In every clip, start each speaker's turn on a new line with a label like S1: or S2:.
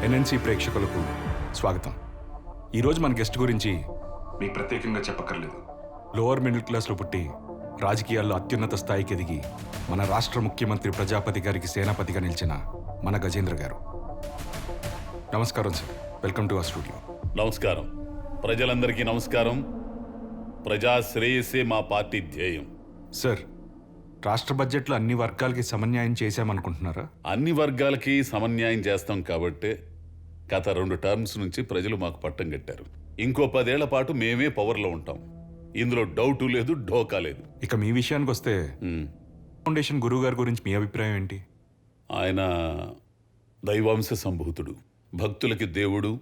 S1: NNC ప్రేక్షకులకు స్వాగతం. ఈరోజు మన గెస్ట్ గురించి మీకు ప్రత్యేకంగా చెప్పక్కర్లేదు. లోవర్ మిడిల్ క్లాస్లో పుట్టి రాజకీయాల్లో అత్యున్నత స్థాయికి ఎదిగి మన రాష్ట్ర ముఖ్యమంత్రి ప్రజాపతి గారికి సేనాపతిగా నిలిచిన మన గజేంద్ర గారు. నమస్కారం sir, welcome to our studio.
S2: నమస్కారం. ప్రజలందరికీ నమస్కారం. ప్రజా శ్రేయస్సే మా పార్టీ ధ్యేయం.
S1: సార్, రాష్ట్ర బడ్జెట్లో అన్ని వర్గాలకి సమన్యాయం చేశామనుకుంటున్నారా?
S2: అన్ని వర్గాలకి సమన్యాయం చేస్తాం కాబట్టే గత 2 టర్మ్స్ నుంచి ప్రజలు మాకు పట్టం కట్టారు. ఇంకో 10 ఏళ్ల పాటు మేమే పవర్లో ఉంటాం. ఇందులో డౌటు లేదు, ఢోకా లేదు.
S1: ఇక మీ విషయానికి వస్తే ఫౌండేషన్ గురువు గారి గురించి మీ అభిప్రాయం ఏంటి?
S2: ఆయన దైవాంశ సంభూతుడు, భక్తులకి దేవుడు,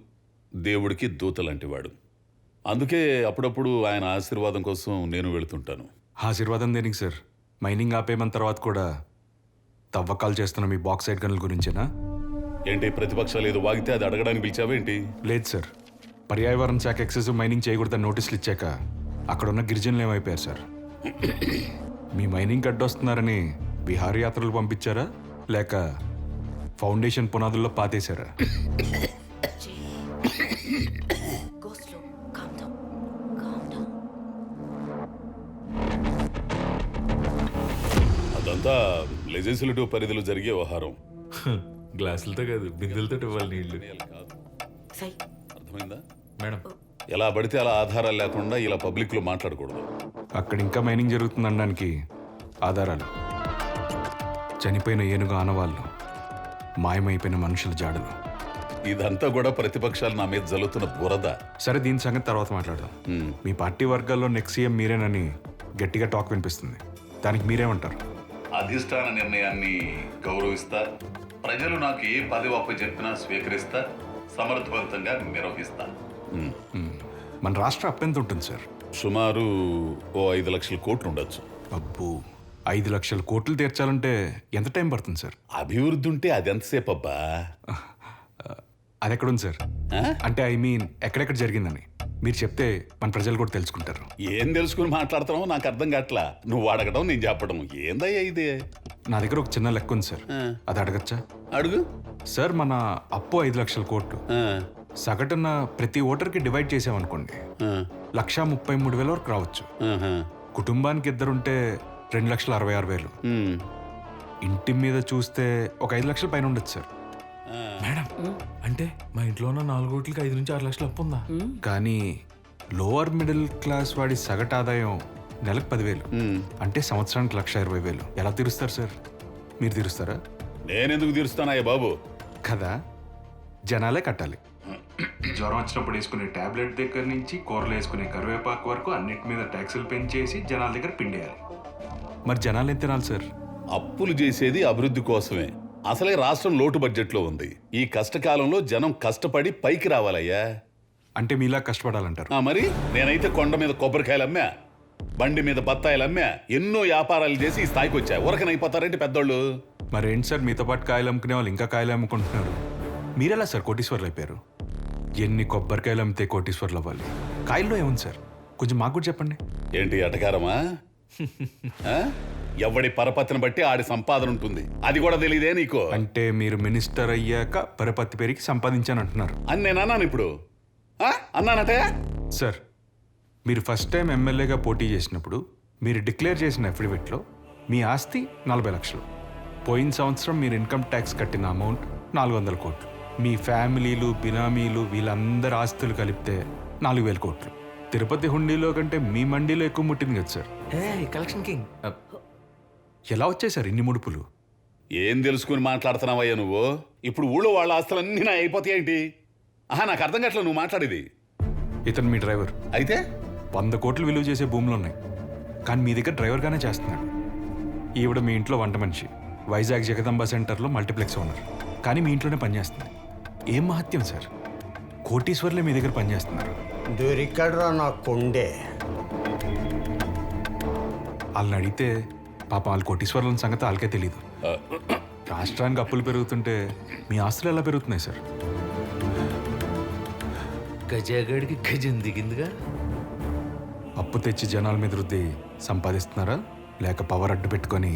S2: దేవుడికి దూత లాంటివాడు. అందుకే అప్పుడప్పుడు ఆయన ఆశీర్వాదం కోసం నేను వెళుతుంటాను.
S1: ఆశీర్వాదం దేనికి సార్? మైనింగ్ ఆపేమన్న తర్వాత కూడా తవ్వకాలు చేస్తున్న మీ బాక్సైట్ గనుల గురించేనా?
S2: ఏంటి ప్రతిపక్షాలు ఏదో వాగితే అది అడగడానికి పిలిచావేంటి?
S1: లేదు సార్, పర్యావరణ శాఖ ఎక్సెసివ్ మైనింగ్ చేయకూడదని నోటీసులు ఇచ్చాక అక్కడున్న గిరిజనులు ఏమైపోయారు సార్? మీ మైనింగ్ అడ్డొస్తున్నారని విహారయాత్రలు పంపించారా, లేక ఫౌండేషన్ పునాదుల్లో పాతేశారా?
S2: అదంతా లెజిస్లేటివ్ పరిధిలో జరిగే వ్యవహారం.
S3: గ్లాసులతో కాదు, బిందెలతో ఇవ్వాలి నీళ్లు.
S2: అర్థమైందా
S3: మేడం?
S2: ఎలా పడితే అలా ఆధారాలు లేకుండా ఇలా పబ్లిక్ లో మాట్లాడకూడదు.
S1: అక్కడ ఇంకా మైనింగ్ జరుగుతుందనడానికి ఆధారాలు, చనిపోయిన ఏనుగు ఆనవాళ్ళు, మాయమైపోయిన మనుషుల జాడలు.
S2: ఇదంతా కూడా ప్రతిపక్షాలు నా మీద జల్లుతున్న బురద.
S1: సరే, దీని సంగతి తర్వాత మాట్లాడదాం. మీ పార్టీ వర్గాల్లో నెక్స్ట్ సీఎం మీరేనని గట్టిగా టాక్ వినిపిస్తుంది. దానికి మీరేమంటారు?
S2: అధిష్టాన నిర్ణయాన్ని గౌరవిస్తా. ప్రజలు నాకు ఏ పదవి అప్పచెప్పినా స్వీకరిస్తా, సమర్థవంతంగా నిర్వహిస్తా.
S1: మన రాష్ట్ర అప్పెంత ఉంటుంది సార్?
S2: సుమారు ఓ 5 లక్షల కోట్లు ఉండొచ్చు.
S1: అబ్బో, 5 లక్షల కోట్లు తీర్చాలంటే ఎంత టైం పడుతుంది సార్?
S2: అభివృద్ధి ఉంటే అది ఎంతసేపు అబ్బా?
S1: అది ఎక్కడుంది సార్? అంటే ఐ మీన్ ఎక్కడెక్కడ జరిగిందని మీరు చెప్తే మన ప్రజలు కూడా తెలుసుకుంటారు.
S2: ఏం తెలుసుకుని మాట్లాడుతున్నావు నాకు అర్థం కావట్లా. నువ్వు అడగడం నేను చెప్పడం ఏందయ్యా ఇదే?
S1: నా దగ్గర ఒక చిన్న లెక్క ఉంది సార్, అది అడగచ్చా?
S2: అడుగు
S1: సార్. మన అప్పు 5 లక్షల కోట్లు. సగటున ప్రతి ఓటర్కి డివైడ్ చేసామనుకోండి, 1,33,000 వరకు రావచ్చు. కుటుంబానికి ఇద్దరుంటే 2,66,000. ఇంటి మీద చూస్తే ఒక 5 లక్షల పైన ఉండొచ్చు సార్.
S3: మేడం, అంటే మా ఇంట్లో ఉన్న 4 కోట్లకి 5 నుంచి 6 లక్షలు అప్పు ఉందా?
S1: కానీ లోవర్ మిడిల్ క్లాస్ వాడి సగటు ఆదాయం నెలకు 10,000, అంటే సంవత్సరానికి 1,20,000. ఎలా తీరుస్తారు సార్? మీరు తీరుస్తారా?
S2: నేనెందుకు తీరుస్తానయ్యా బాబు?
S1: కదా, జనాలే కట్టాలి. జ్వరం వచ్చినప్పుడు వేసుకునే టాబ్లెట్ దగ్గర నుంచి కూరలు వేసుకునే కరివేపాకు వరకు అన్నిటి మీద ట్యాక్సులు పెంచేసి జనాల దగ్గర పిండేయాలి. మరి జనాలు ఎంత తినాలి సార్?
S2: అప్పులు చేసేది అభివృద్ధి కోసమే. అసలే రాష్ట్రం లోటు బడ్జెట్లో ఉంది. ఈ కష్టకాలంలో జనం కష్టపడి పైకి రావాలయ్యా.
S1: అంటే మీలా కష్టపడాలంటారు?
S2: మరి నేనైతే కొండ మీద కొబ్బరికాయలు అమ్మా, బండి మీద బత్తాయిలు అమ్మా, ఎన్నో వ్యాపారాలు చేసి ఈ స్థాయికి వచ్చా. ఊరకనైపోతారంటే పెద్దోళ్ళు.
S1: మరేంటి సార్, మీతో పాటు కాయలు అమ్ముకునే వాళ్ళు ఇంకా కాయలు అమ్ముకుంటున్నారు. మీరెలా సార్ కోటీశ్వర్లు అయిపోయారు? ఎన్ని కొబ్బరికాయలు అమ్మితే కోటీశ్వర్లు అవ్వాలి? కాయల్లో ఏముంది సార్? కొంచెం మాకు కూడా చెప్పండి.
S2: ఏంటి అటకారమా? ఎవడి పరపతిని బట్టి ఆడి సంపాదన ఉంటుంది. అది కూడా తెలియదే నీకు?
S1: అంటే మీరు మినిస్టర్ అయ్యాక పరపతి పెరిగి సంపాదించాను అంటున్నారు
S2: అని నేను అన్నాను ఇప్పుడు. అన్నానటే
S1: సార్, మీరు ఫస్ట్ టైం ఎమ్మెల్యేగా పోటీ చేసినప్పుడు మీరు డిక్లేర్ చేసిన అఫిడవిట్లో మీ ఆస్తి 40 లక్షలు. పోయిన సంవత్సరం మీరు ఇన్కమ్ ట్యాక్స్ కట్టిన అమౌంట్ 400 కోట్లు. మీ ఫ్యామిలీలు, బినామీలు వీళ్ళందరి ఆస్తులు కలిపితే 4,000 కోట్లు. తిరుపతి హుండీలో కంటే మీ మండీలో ఎక్కువ ముట్టింది కదా సార్?
S3: Collection king.
S1: ఎలా వచ్చాయి సార్ ఇన్ని ముడుపులు?
S2: ఏం తెలుసుకుని మాట్లాడుతున్నావయ్యా నువ్వు? ఇప్పుడు ఊళ్ళో వాళ్ళ ఆస్తులన్నీ నా అయిపోతాయి ఏంటి? నాకు అర్థం కావట్లేదు నువ్వు మాట్లాడేది.
S1: ఇతను మీ డ్రైవర్
S2: అయితే
S1: 100 కోట్లు విలువ చేసే భూములు ఉన్నాయి, కానీ మీ దగ్గర డ్రైవర్గానే చేస్తున్నాడు. ఈవిడ మీ ఇంట్లో వంట మనిషి, వైజాగ్ జగదంబ సెంటర్లో మల్టీప్లెక్స్ ఓనర్, కానీ మీ ఇంట్లోనే పనిచేస్తుంది. ఏం మహత్యం సార్, కోటీశ్వర్లే మీ దగ్గర పనిచేస్తున్నారు.
S4: దొరికడ్రా నా కొండే.
S1: వాళ్ళని అడిగితే పాప వాళ్ళ కోటీశ్వర్ల సంగతి వాళ్ళకే తెలీదు. రాష్ట్రానికి అప్పులు పెరుగుతుంటే మీ ఆస్తులు ఎలా పెరుగుతున్నాయి సార్?
S3: గజాగడికి గజం దిగిందిగా.
S1: అప్పు తెచ్చి జనాల మీద రుద్ది సంపాదిస్తున్నారా, లేక పవర్ అడ్డు పెట్టుకొని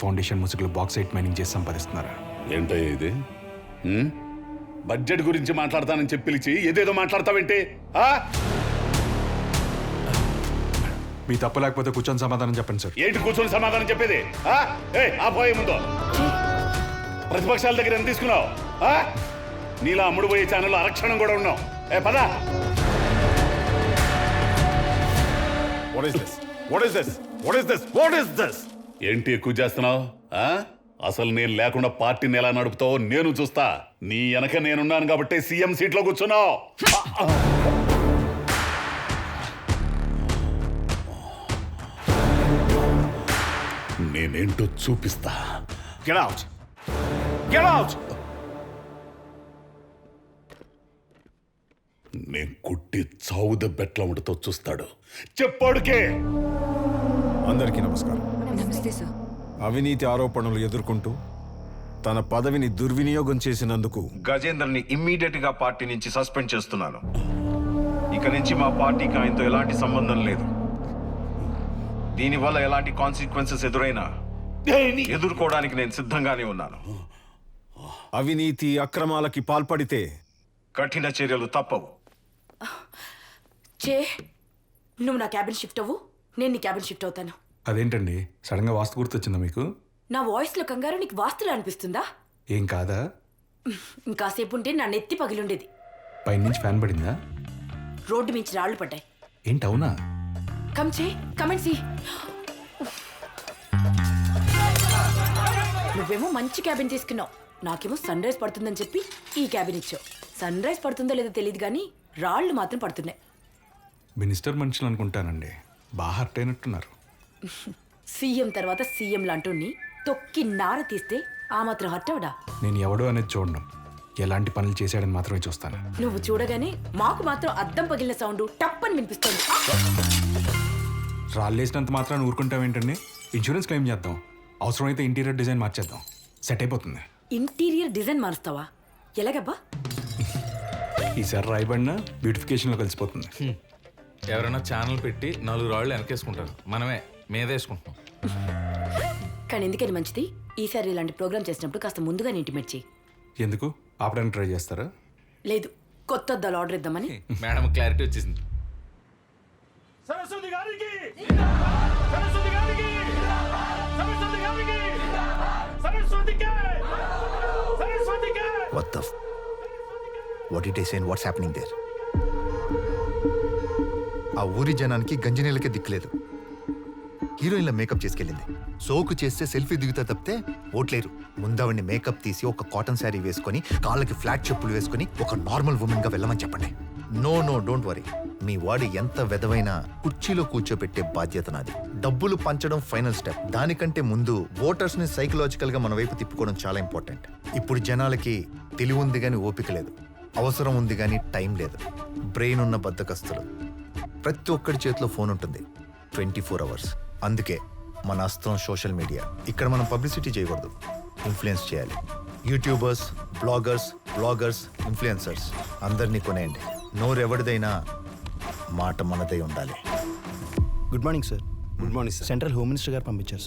S1: ఫౌండేషన్ ముసుగులో బాక్సైట్ మైనింగ్ చేసి సంపాదిస్తున్నారా?
S2: ఏంటయ్యా ఇది? బడ్జెట్ గురించి మాట్లాడతానని చెప్పి పిలిచి ఏదేదో మాట్లాడతావేంటి ఆ?
S1: మీ తప్పు లేకపోతే కూర్చొని సమాధానం చెప్పండి సార్.
S2: ఏంటి కూర్చొని సమాధానం చెప్పేది ఆ పోయే ముందు ప్రతిపక్షాల దగ్గర ఎంత తీసుకున్నావు నీలా అమ్ముడు పోయే ఛానల్లో అరక్షణం కూడా ఉన్నావు. పదా ఏంటి ఎక్కువ చేస్తున్నావు అసలు నేను లేకుండా పార్టీని ఎలా నడుపుతావో నేను చూస్తా. నీ వెనక నేనున్నాను కాబట్టి సీఎం సీట్లో కూర్చున్నావు. నేనేంటో చూపిస్తా.
S5: Get out! Get out!
S2: నేను కుట్టి చావు దెబ్బెట్లా ఉండతో చూస్తాడు. చెప్పాడుకే.
S5: అందరికీ నమస్కారం.
S6: నమస్తే సార్.
S5: అవినీతి ఆరోపణలు ఎదుర్కొంటూ తన పదవిని దుర్వినియోగం చేసినందుకు గజేందర్ని ఇమ్మీడియట్ గా పార్టీ నుంచి సస్పెండ్ చేస్తున్నాను. ఇక నుంచి మా పార్టీకి ఆయనతో ఎలాంటి సంబంధం లేదు. దీనివల్ల ఎలాంటి కాన్సిక్వెన్సెస్ ఎదురైనా ఎదుర్కోవడానికి నేను సిద్ధంగానే ఉన్నాను. అవినీతి అక్రమాలకి పాల్పడితే కఠిన చర్యలు తప్పవు.
S6: చే నువ్వు నా క్యాబిన్ షిఫ్ట్ అవ్వు, నేను నీ క్యాబిన్ షిఫ్ట్ అవుతాను.
S1: అదేంటండి సడన్గా వాస్తు గుర్తొచ్చిందా మీకు?
S6: నా వాయిస్లో కంగారు నీకు వాస్తులా అనిపిస్తుందా?
S1: ఏం కాదా?
S6: ఇంకాసేపు ఉంటే నా నెత్తి పగిలుండేది.
S1: పైనుంచి ఫ్యాన్ పడిందా?
S6: రోడ్డు మించి రాళ్లు పడ్డాయి.
S1: ఏంటి అవునా?
S6: కమ్ చే కమెంట్ సి. నువ్వేమో మంచి క్యాబిన్ తీసుకున్నావు, నాకేమో సన్ రైజ్ పడుతుందని చెప్పి ఈ క్యాబిన్ ఇచ్చావు. సన్ రైజ్ పడుతుందో లేదో తెలియదు కానీ రాళ్ళు మాత్రం పడుతున్నాయి.
S1: మినిస్టర్ మనుషులు అనుకుంటానండి, బాగా హర్ట్ అయినట్టున్నారు.
S6: సీఎం తర్వాత సీఎం లాంటి తొక్కి నార తీస్తే ఆ మాత్రం హర్ట్ అవడా?
S1: నేను ఎవడో అనేది చూడడం, ఎలాంటి పనులు చేశాడని మాత్రమే చూస్తాను.
S6: నువ్వు చూడగానే మాకు మాత్రం అద్దం పగిలిన సౌండ్ టప్పని వినిపిస్తుంది.
S1: రాళ్ళేసినంత మాత్రాన్ని ఊరుకుంటావేంటండి? ఇన్సూరెన్స్ క్లెయిమ్ చేద్దాం, అవసరమైతే ఇంటీరియర్ డిజైన్ మార్చేద్దాం, సెట్ అయిపోతుంది.
S6: ఇంటీరియర్ డిజైన్ మారుస్తావా? ఎలాగబ్బా?
S1: ఈసారి రాయబడిన బ్యూటిఫికేషన్లో కలిసిపోతుంది.
S3: ఎవరైనా ఛానల్ పెట్టి 4 రాళ్ళు వెనకేసుకుంటారు, మనమే మీదేసుకుంటాం.
S6: కానీ ఎందుకని మంచిది, ఈసారి ఇలాంటి ప్రోగ్రామ్ చేసినప్పుడు కాస్త ముందుగానే ఇంటిమేట్ చేయి.
S1: ఎందుకు ఆపడానికి ట్రై చేస్తారా?
S6: లేదు, కొత్త అద్దాలు ఆర్డర్ ఇద్దామని.
S3: మేడం క్లారిటీ వచ్చేసింది.
S7: What the what did I say and what's happening there? ఆ ఊరి జనానికి గంజినీళ్ళకే దిక్కులేదు. హీరోయిన్ల మేకప్ చేసుకెళ్ళింది. సోకు చేస్తే సెల్ఫీ దిగుతా తప్పితే ఓట్లేరు. ముందావిడ్ని మేకప్ తీసి ఒక కాటన్ శారీ వేసుకొని కాళ్ళకి ఫ్లాట్ చెప్పులు వేసుకొని ఒక నార్మల్ ఉమెన్ గా వెళ్ళమని చెప్పండి. No don't worry. మీ వాడి ఎంత వెదవైనా కుర్చీలో కూర్చోబెట్టే బాధ్యత నాది. డబ్బులు పంచడం ఫైనల్ స్టెప్. దానికంటే ముందు ఓటర్స్ ని సైకలాజికల్ గా మన వైపు తిప్పుకోవడం చాలా ఇంపార్టెంట్. ఇప్పుడు జనాలకి తెలివి ఉంది కానీ ఓపిక లేదు, అవసరం ఉంది కానీ టైం లేదు. బ్రెయిన్ ఉన్న బద్ధకస్తులు. ప్రతి ఒక్కడి చేతిలో ఫోన్ ఉంటుంది 24 hours. అందుకే మన అస్త్రం సోషల్ మీడియా. ఇక్కడ మనం పబ్లిసిటీ చేయకూడదు, ఇన్ఫ్లుయెన్స్ చేయాలి. యూట్యూబర్స్, బ్లాగర్స్, ఇన్ఫ్లుయెన్సర్స్ అందరినీ కొనేయండి. నోరెవడిదైనా మాట మనదై ఉండాలి.
S8: Good morning sir.
S4: Good morning sir.
S8: Central home minister గారు పంపించారు.